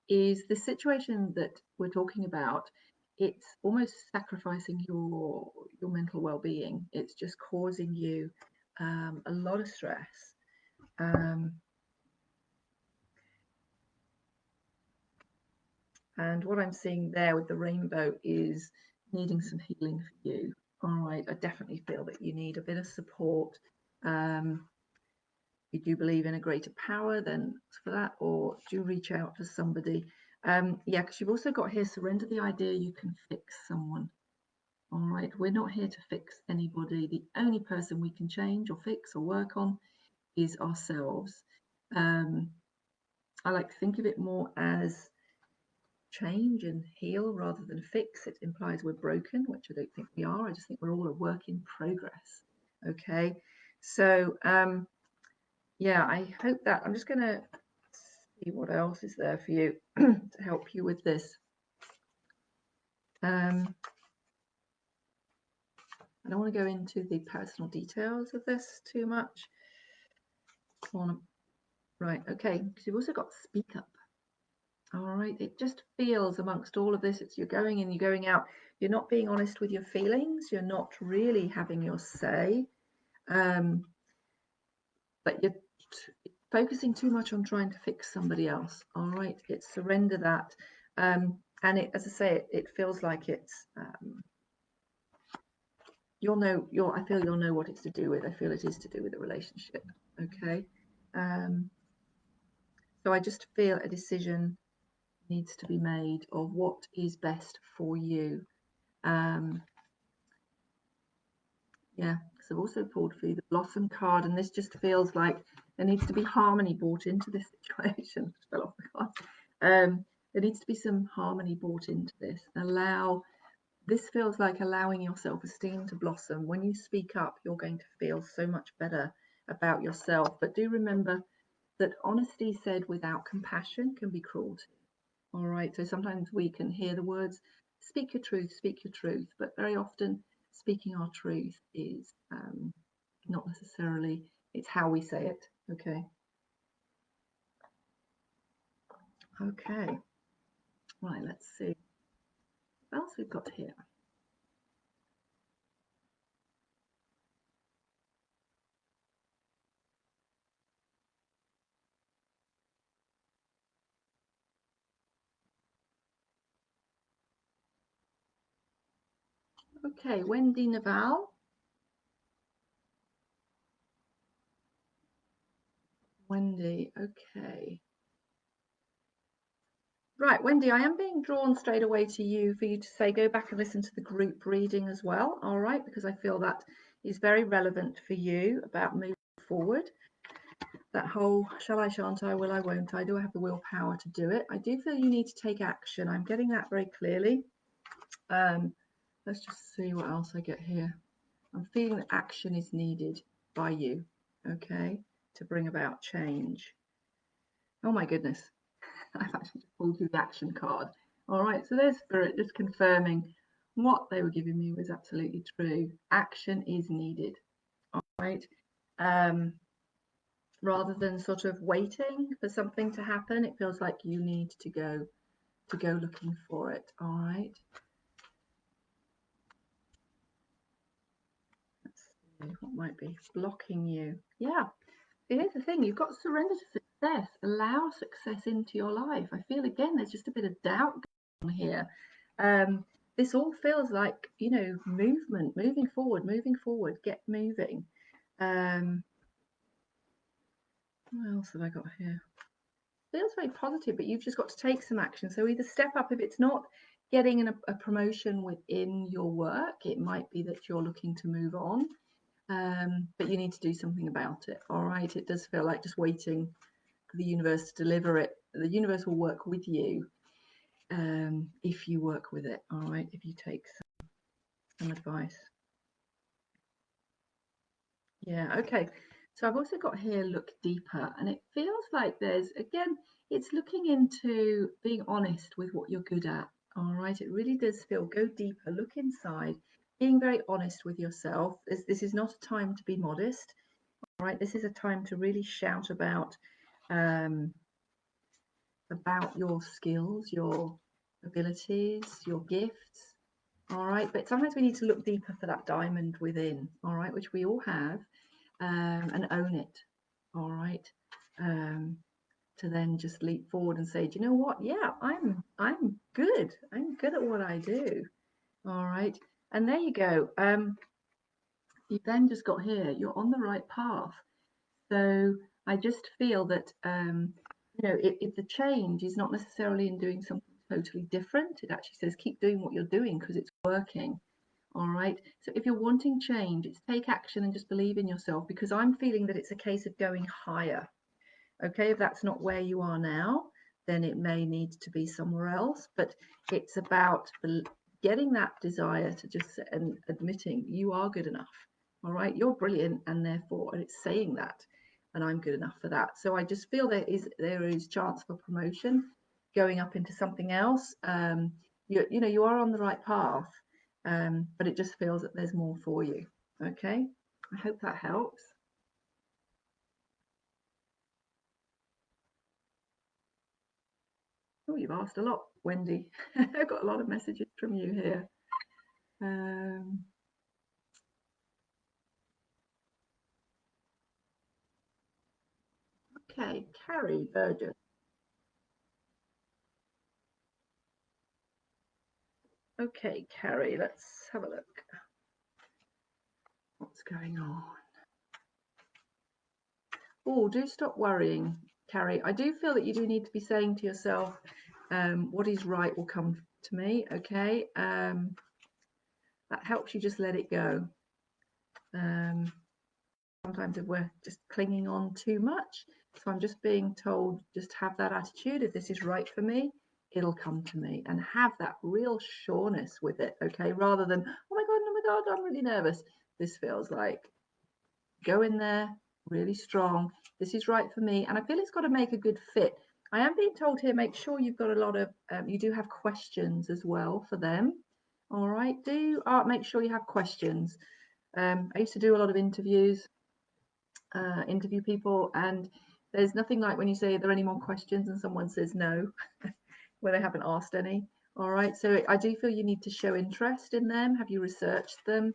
is the situation that we're talking about. It's almost sacrificing your mental well-being. It's just causing you a lot of stress. And what I'm seeing there with the rainbow is needing some healing for you. All right, I definitely feel that you need a bit of support. You do believe in a greater power, then for that, or do reach out to somebody. Yeah, because you've also got here, surrender the idea you can fix someone. All right, we're not here to fix anybody. The only person we can change or fix or work on is ourselves. I like to think of it more as change and heal rather than fix. It implies we're broken, which I don't think we are. I just think we're all a work in progress. Okay, so yeah, I hope that I'm just going to see what else is there for you to help you with this. I don't want to go into the personal details of this too much. Right, okay, because you've also got speak up. All right, it just feels amongst all of this, you're going in, you're going out, you're not being honest with your feelings, you're not really having your say, but you're focusing too much on trying to fix somebody else. All right, it's surrender that. And it, as I say, it feels like it's I feel you'll know what it's to do with. I feel it is to do with the relationship. Okay. So I just feel a decision needs to be made of what is best for you. Yeah, so I've also pulled for you the Blossom card, and this just feels like there needs to be harmony brought into this situation. Fell off the card. There needs to be some harmony brought into this. This feels like allowing your self-esteem to blossom. When you speak up, you're going to feel so much better about yourself. But do remember that honesty said without compassion can be cruelty. All right, so sometimes we can hear the words, speak your truth, but very often speaking our truth is not necessarily, it's how we say it. Okay. Okay. Right, let's see what else we've got here. Okay, Wendy Naval. Wendy, okay. Right, Wendy, I am being drawn straight away to you for you to say go back and listen to the group reading as well, all right, because I feel that is very relevant for you about moving forward. That whole shall I, shan't I, will I, won't I, do I have the willpower to do it? I do feel you need to take action. I'm getting that very clearly. Let's just see what else I get here. I'm feeling that action is needed by you, okay, to bring about change. Oh my goodness. I've actually just pulled you the action card. All right, so there's Spirit just confirming what they were giving me was absolutely true. Action is needed. All right. Rather than sort of waiting for something to happen, it feels like you need to go looking for it. All right. Let's see what might be blocking you. Yeah, here's the thing, you've got to surrender to success. Allow success into your life. I feel again there's just a bit of doubt going on here. This all feels like, you know, movement, moving forward, get moving. What else have I got here? Feels very positive, but you've just got to take some action. So either step up. If it's not getting a promotion within your work, it might be that you're looking to move on, but you need to do something about it. All right, it does feel like just waiting for the universe to deliver it. The universe will work with you if you work with it. All right, if you take some advice. Yeah, okay. So I've also got here look deeper, and it feels like there's, again, it's looking into being honest with what you're good at. All right, it really does feel go deeper, look inside, being very honest with yourself. This is not a time to be modest. All right, this is a time to really shout about your skills, your abilities, your gifts. All right, but sometimes we need to look deeper for that diamond within. All right, which we all have. And own it, all right, to then just leap forward and say, do you know what, yeah, I'm good at what I do. All right, and there you go. You've then just got here, you're on the right path. So I just feel that you know, if the change is not necessarily in doing something totally different, it actually says keep doing what you're doing because it's working. All right. So if you're wanting change, it's take action and just believe in yourself, because I'm feeling that it's a case of going higher. Okay. If that's not where you are now, then it may need to be somewhere else. But it's about getting that desire to just and admitting you are good enough. All right. You're brilliant. And therefore, and it's saying that, and I'm good enough for that. So I just feel there is chance for promotion, going up into something else. You know, you are on the right path. But it just feels that there's more for you. Okay, I hope that helps. Oh, you've asked a lot, Wendy. I've got a lot of messages from you here. Okay, Carrie Burgess. Okay, Carrie, let's have a look. What's going on? Oh, do stop worrying. Carrie, I do feel that you do need to be saying to yourself, what is right will come to me, okay? That helps you just let it go. Sometimes if we're just clinging on too much, so I'm just being told, just have that attitude. If this is right for me, it'll come to me, and have that real sureness with it, okay? Rather than, oh my God, I'm really nervous. This feels like, go in there, really strong. This is right for me, and I feel it's got to make a good fit. I am being told here, make sure you've got a lot of, you do have questions as well for them. All right, make sure you have questions. I used to do a lot of interviews, interview people, and there's nothing like when you say, are there any more questions, and someone says no, where they haven't asked any. All right, so I do feel you need to show interest in them. Have you researched them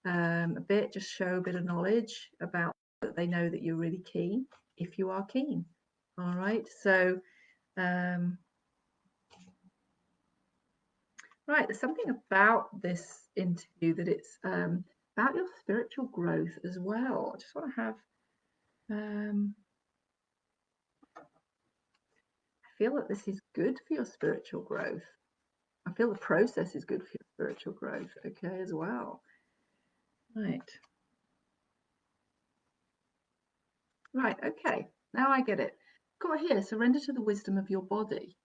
a bit? Just show a bit of knowledge about that, they know that you're really keen, if you are keen. All right, so right, there's something about this interview that it's about your spiritual growth as well. I just want to have I feel that this is good for your spiritual growth. I feel the process is good for your spiritual growth, okay, as well. Right. Right, okay. Now I get it. Got here, surrender to the wisdom of your body.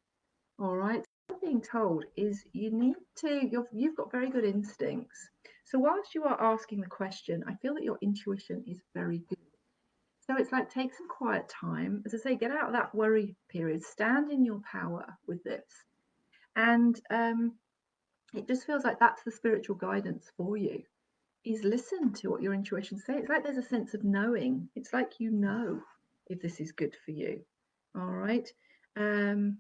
All right. What I'm being told is you need to, you've got very good instincts. So whilst you are asking the question, I feel that your intuition is very good. So it's like, take some quiet time. As I say, get out of that worry period. Stand in your power with this. And it just feels like that's the spiritual guidance for you, is listen to what your intuition says. It's like there's a sense of knowing. It's like you know if this is good for you. All right. And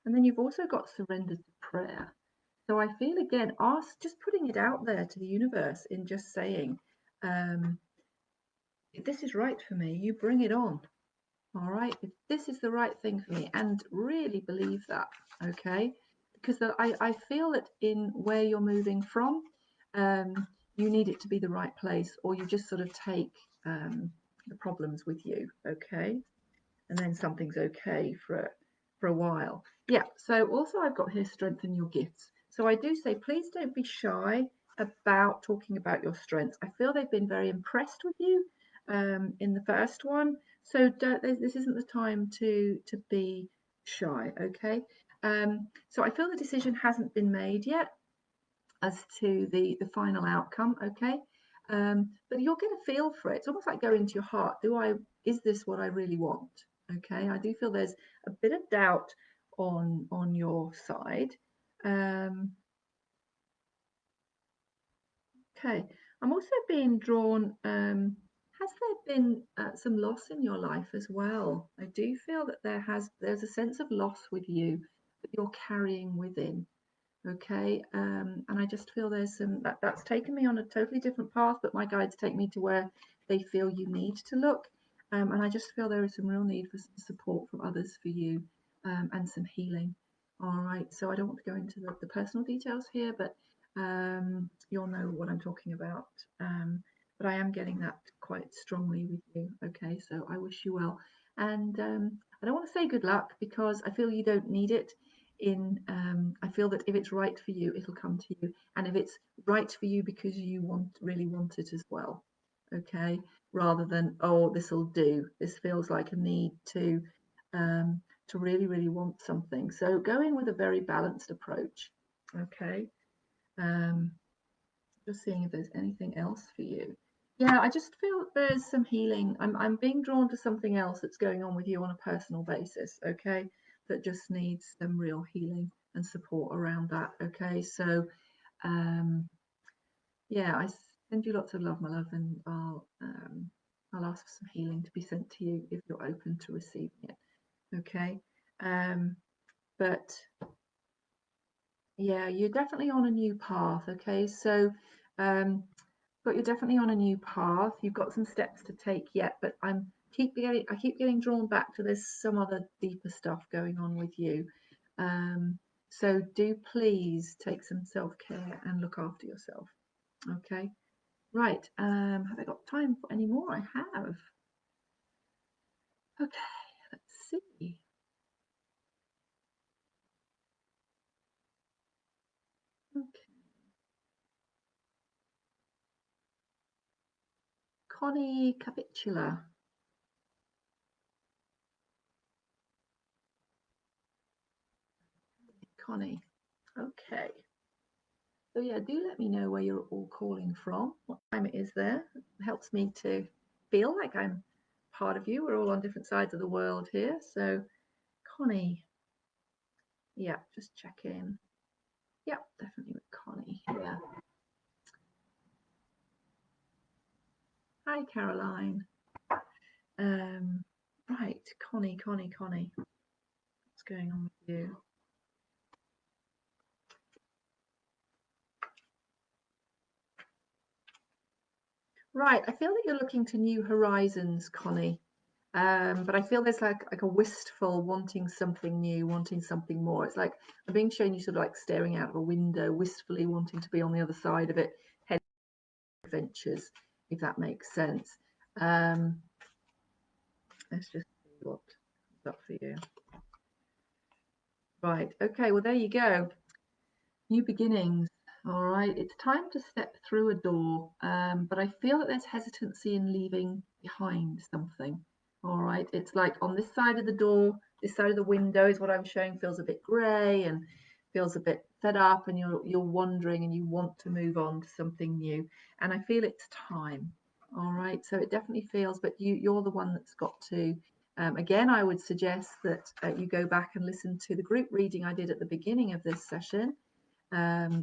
then you've also got surrender to prayer. So I feel, again, just putting it out there to the universe in just saying, if this is right for me, you bring it on. All right. If this is the right thing for me, and really believe that. Okay. Because I feel that in where you're moving from, you need it to be the right place, or you just sort of take the problems with you. Okay. And then something's okay for a while. Yeah. So also I've got here, strengthen your gifts. So I do say, please don't be shy about talking about your strengths. I feel they've been very impressed with you in the first one. So this isn't the time to be shy, okay? So I feel the decision hasn't been made yet as to the final outcome, okay? But you'll get a feel for it. It's almost like going to your heart. Is this what I really want? Okay, I do feel there's a bit of doubt on your side. Okay, I'm also being drawn. Has there been some loss in your life as well? I do feel that there's a sense of loss with you that you're carrying within. Okay, and I just feel there's that's taken me on a totally different path, but my guides take me to where they feel you need to look, and I just feel there is some real need for some support from others for you, and some healing. All right, so I don't want to go into the personal details here, but you'll know what I'm talking about. But I am getting that quite strongly with you. Okay, so I wish you well, and I don't want to say good luck because I feel you don't need it. I feel that if it's right for you, it'll come to you, and if it's right for you because you really want it as well. Okay, rather than, oh, this will do. This feels like a need to really want something. So go in with a very balanced approach. Okay. Just seeing if there's anything else for you. Yeah, I just feel there's some healing. I'm being drawn to something else that's going on with you on a personal basis, okay? That just needs some real healing and support around that, okay? So, yeah, I send you lots of love, my love, and I'll ask for some healing to be sent to you if you're open to receiving it, okay? But yeah, you're definitely on a new path, okay? So, but you're definitely on a new path. You've got some steps to take yet, but I keep getting drawn back to there's some other deeper stuff going on with you. So do please take some self-care and look after yourself. Okay. Right. Have I got time for any more? I have. Okay, let's see. Okay. Connie Capitula. Connie. Okay. So yeah, do let me know where you're all calling from, what time it is there. It helps me to feel like I'm part of you. We're all on different sides of the world here. So Connie, yeah, just check in. Yeah, definitely with Connie. Yeah. Hi, Caroline. Right, Connie. What's going on with you? Right, I feel that you're looking to new horizons, Connie. But I feel there's like a wistful wanting something new, wanting something more. It's like I'm being shown you sort of like staring out of a window, wistfully wanting to be on the other side of it, heading adventures, if that makes sense. Let's just see what comes up for you. Right, okay, well there you go. New beginnings. All right, it's time to step through a door, but I feel that there's hesitancy in leaving behind something. All right, it's like on this side of the door, this side of the window is what I'm showing feels a bit grey and feels a bit fed up, and you're wondering and you want to move on to something new. And I feel it's time. All right, so it definitely feels, but you're the one that's got to. Again, I would suggest that you go back and listen to the group reading I did at the beginning of this session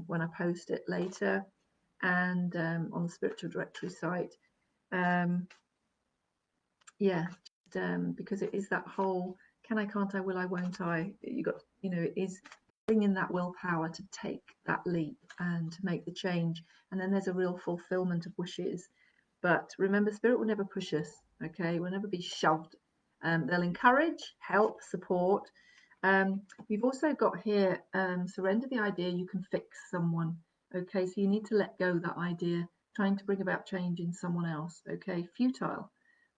when I post it later, and on the spiritual directory site. Yeah, because it is that whole can I, can't I, will I, won't I. You got, it is bringing that willpower to take that leap and to make the change, and then there's a real fulfillment of wishes. But remember, spirit will never push us. Okay, we'll never be shoved. They'll encourage, help, support. We've also got here surrender the idea you can fix someone. Okay, so you need to let go that idea, trying to bring about change in someone else. Okay, futile.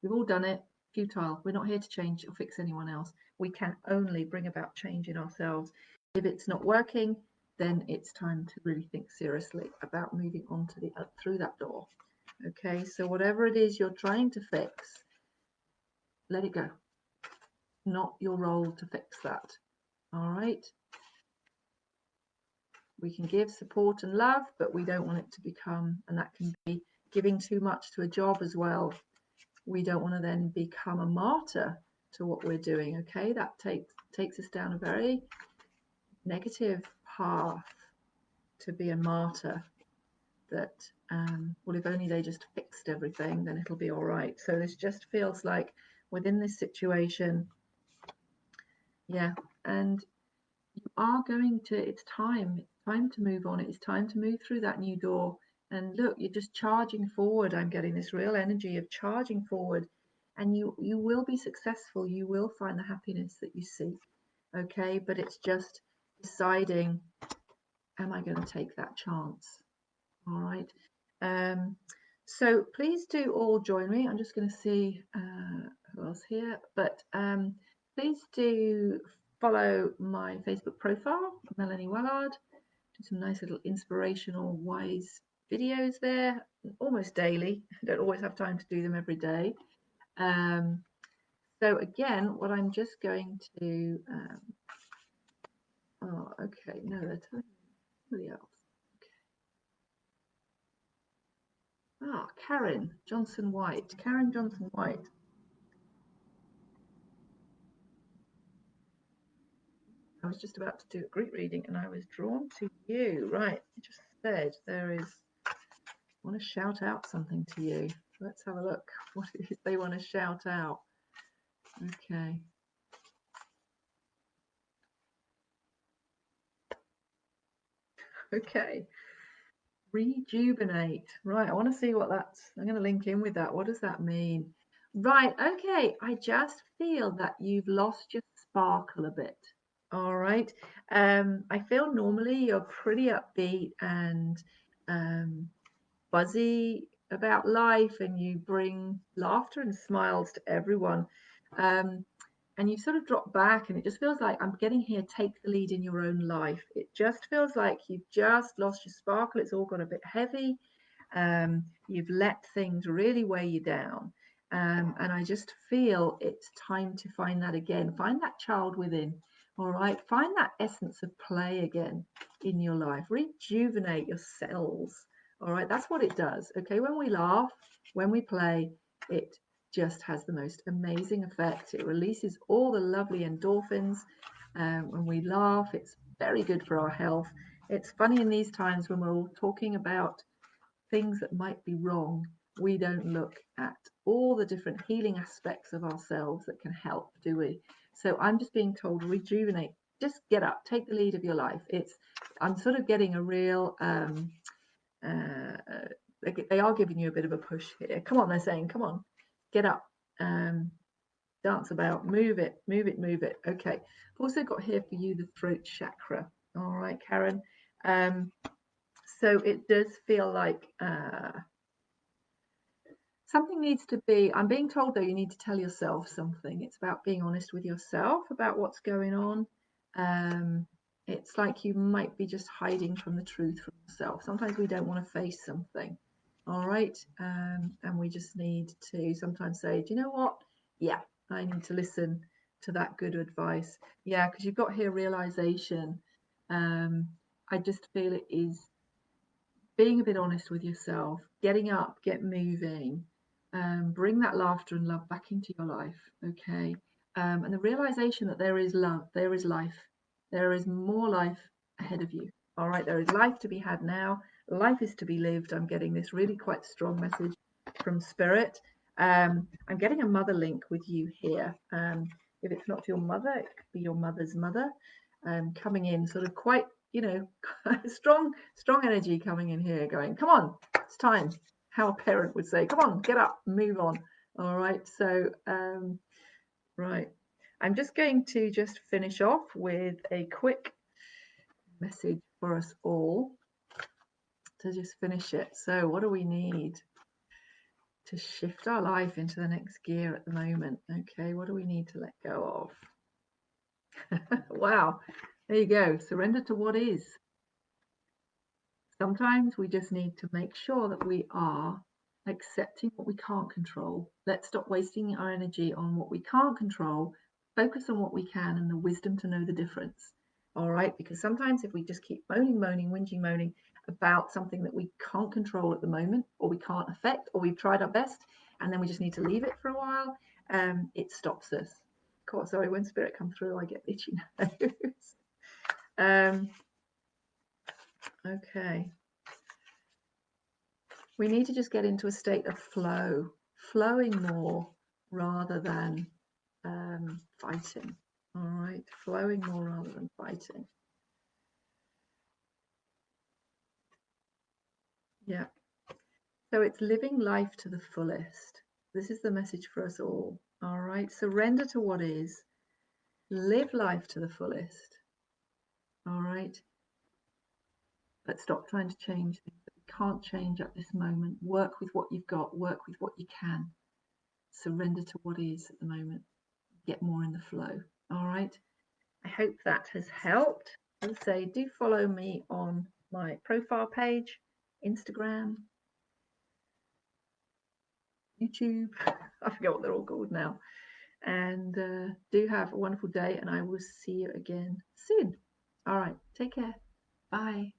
We've all done it. Futile. We're not here to change or fix anyone else. We can only bring about change in ourselves. If it's not working, then it's time to really think seriously about moving on to the through that door. Okay, so whatever it is you're trying to fix, let it go. Not your role to fix that. All right. We can give support and love, but we don't want it to become, and that can be giving too much to a job as well. We don't want to then become a martyr to what we're doing. Okay, that takes us down a very negative path to be a martyr. That well, if only they just fixed everything, then it'll be all right. So this just feels like within this situation, yeah, and you are going to, it's time to move on. It's time to move through that new door. And look, you're just charging forward. I'm getting this real energy of charging forward, and you will be successful. You will find the happiness that you seek. Okay, but it's just deciding, am I going to take that chance? All right. So please do all join me. I'm just going to see who else here, but please do follow my Facebook profile, Melanie Wellard. Do some nice little inspirational, wise videos there, almost daily. I don't always have time to do them every day. So again, what I'm just going to, oh, okay, no, they're telling somebody else. Ah, Karen Johnson White. Karen Johnson White. I was just about to do a group reading and I was drawn to you. Right, it just said there is, I want to shout out something to you. Let's have a look what it is they want to shout out. Okay. Okay. Rejuvenate. Right, I want to see what that's, I'm going to link in with that. What does that mean? Right, okay. I just feel that you've lost your sparkle a bit. All right. I feel normally you're pretty upbeat and buzzy about life, and you bring laughter and smiles to everyone. And you sort of drop back, and it just feels like I'm getting here, take the lead in your own life. It just feels like you've just lost your sparkle. It's all got a bit heavy. You've let things really weigh you down. And I just feel it's time to find that again. Find that child within. All right. Find that essence of play again in your life. Rejuvenate your cells. All right. That's what it does. Okay. When we laugh, when we play, it just has the most amazing effect. It releases all the lovely endorphins. When we laugh, it's very good for our health. It's funny in these times when we're all talking about things that might be wrong, we don't look at all the different healing aspects of ourselves that can help, do we? So I'm just being told, rejuvenate, just get up, take the lead of your life. I'm sort of getting a real they are giving you a bit of a push here. Come on, they're saying, come on, get up, dance about, move it, move it, move it. Okay, I've also got here for you the throat chakra. All right, Karen. So it does feel like something needs to be, I'm being told though, you need to tell yourself something. It's about being honest with yourself about what's going on. It's like you might be just hiding from the truth from yourself. Sometimes we don't want to face something. All right. And we just need to sometimes say, do you know what? Yeah, I need to listen to that good advice. Yeah, because you've got here realization. I just feel it is being a bit honest with yourself, getting up, get moving, bring that laughter and love back into your life, okay? And the realization that there is love, there is life, there is more life ahead of you, all right? There is life to be had now, life is to be lived. I'm getting this really quite strong message from Spirit. I'm getting a mother link with you here. If it's not your mother, it could be your mother's mother, coming in sort of quite, you know, strong energy coming in here going, come on, it's time. How a parent would say, come on, get up, move on. All right. So, right. I'm just going to just finish off with a quick message for us all to just finish it. So what do we need to shift our life into the next gear at the moment? Okay. What do we need to let go of? Wow. There you go. Surrender to what is. Sometimes we just need to make sure that we are accepting what we can't control. Let's stop wasting our energy on what we can't control. Focus on what we can and the wisdom to know the difference. All right, because sometimes if we just keep moaning, whinging, about something that we can't control at the moment, or we can't affect, or we've tried our best, and then we just need to leave it for a while, it stops us. God, sorry, when spirit comes through, I get itchy nose. Okay. We need to just get into a state of flow, flowing more rather than fighting. All right, flowing more rather than fighting. Yeah. So it's living life to the fullest. This is the message for us all. All right, surrender to what is. Live life to the fullest. All right. Let's stop trying to change things that we can't change at this moment. Work with what you've got. Work with what you can. Surrender to what is at the moment. Get more in the flow. All right. I hope that has helped. As I say, do follow me on my profile page, Instagram, YouTube. I forget what they're all called now. And do have a wonderful day, and I will see you again soon. All right. Take care. Bye.